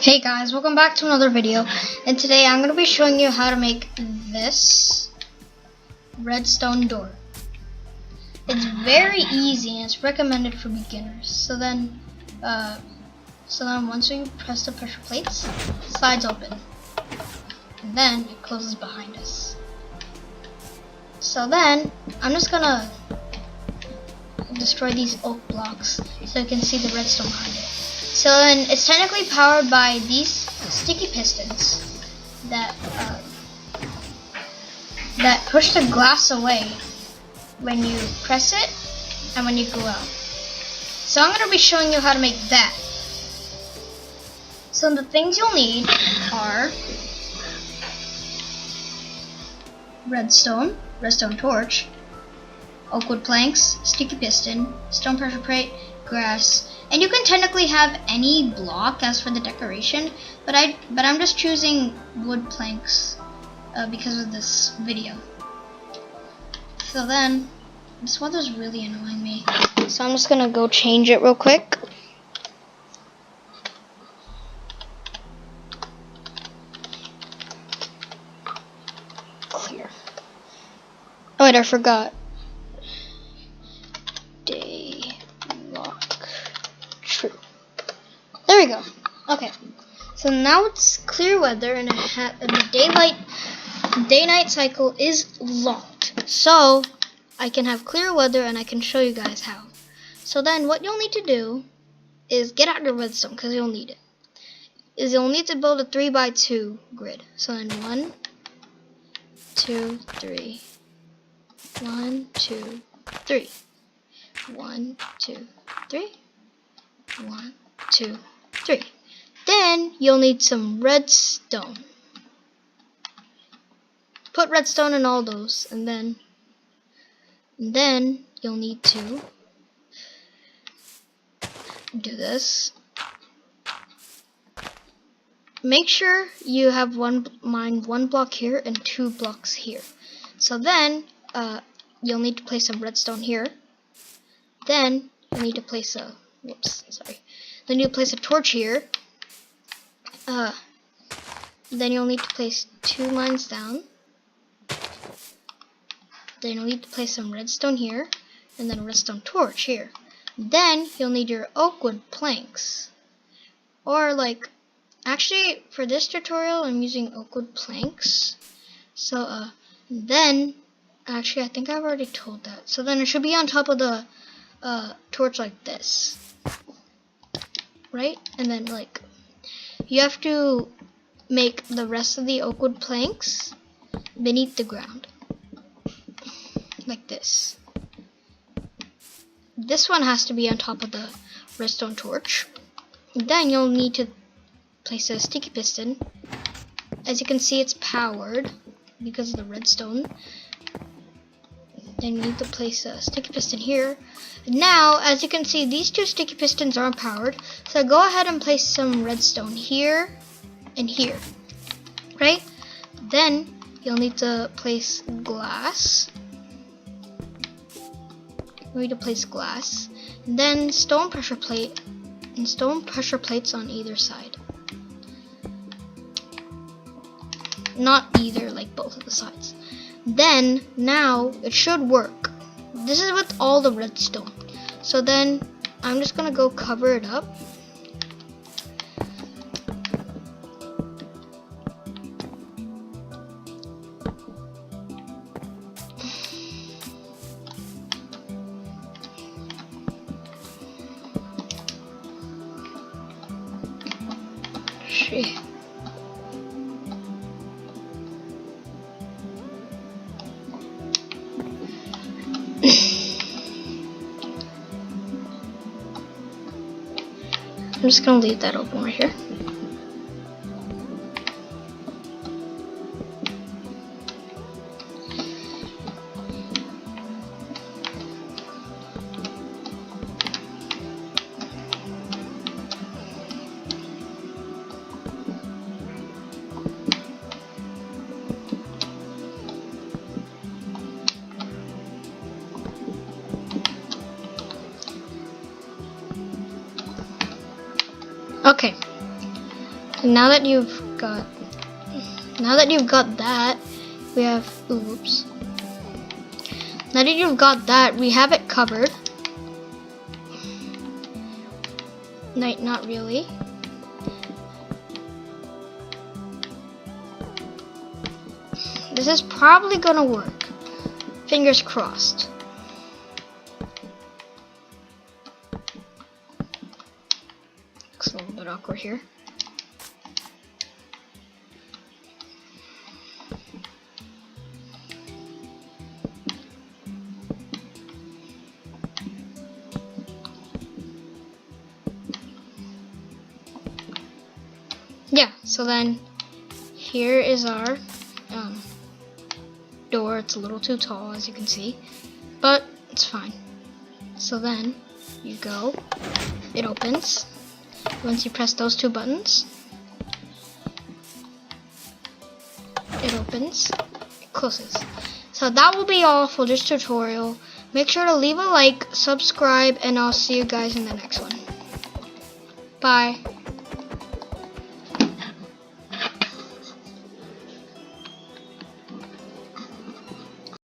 Hey guys, welcome back to another video, and today I'm going to be showing you how to make this redstone door. It's very easy and it's recommended for beginners. So then once we press the pressure plates, it slides open, and then it closes behind us. So then I'm just going to destroy these oak blocks so you can see the redstone behind it. So then it's technically powered by these sticky pistons that push the glass away when you press it and when you go out. So I'm going to be showing you how to make that. So the things you'll need are redstone torch, oak wood planks, sticky piston, stone pressure plate, grass. And you can technically have any block as for the decoration, but I'm just choosing wood planks because of this video. So then, this weather's really annoying me. So I'm just gonna go change it real quick. Clear. Oh wait, I forgot. There we go. Okay, so now it's clear weather and the day-night cycle is locked. So I can have clear weather and I can show you guys how. So then what you'll need to do is get out your redstone because you'll need it. You'll need to build a 3x2 grid. So then 1, 2, 3. 1, 2, 3. 1, 2, 3. 1, 2, 3. Then you'll need some redstone. Put redstone in all those, and then you'll need to do this. Make sure you have one block here and 2 blocks here. So then you'll need to place some redstone here. Then you'll need to place a Then you'll place a torch here. Then you'll need to place 2 lines down. Then you'll need to place some redstone here, and then a redstone torch here. Then you'll need your oak wood planks. Or actually for this tutorial I'm using oak wood planks. So then actually I think I've already told that. So then it should be on top of the torch like this. Right? And then you have to make the rest of the oak wood planks beneath the ground. Like this. This one has to be on top of the redstone torch. Then you'll need to place a sticky piston. As you can see, it's powered because of the redstone. Then you need to place a sticky piston here. Now, as you can see, these 2 sticky pistons aren't powered, so go ahead and place some redstone here and here, right? Then you'll need to place glass. You need to place glass, and then stone pressure plate, and stone pressure plates on either side. Not either, both of the sides. Then, now, it should work. This is with all the redstone. So then, I'm just gonna go cover it up. Shit. I'm just going to leave that open right here. Okay, Now that you've got that, we have, oops. Now that you've got that, we have it covered. Not really. This is probably gonna work. Fingers crossed. Looks a little bit awkward here. Yeah, so then here is our door. It's a little too tall, as you can see, but it's fine. So then you go, it opens. Once you press those two buttons, it opens, it closes. So that will be all for this tutorial. Make sure to leave a like, subscribe, and I'll see you guys in the next one. Bye.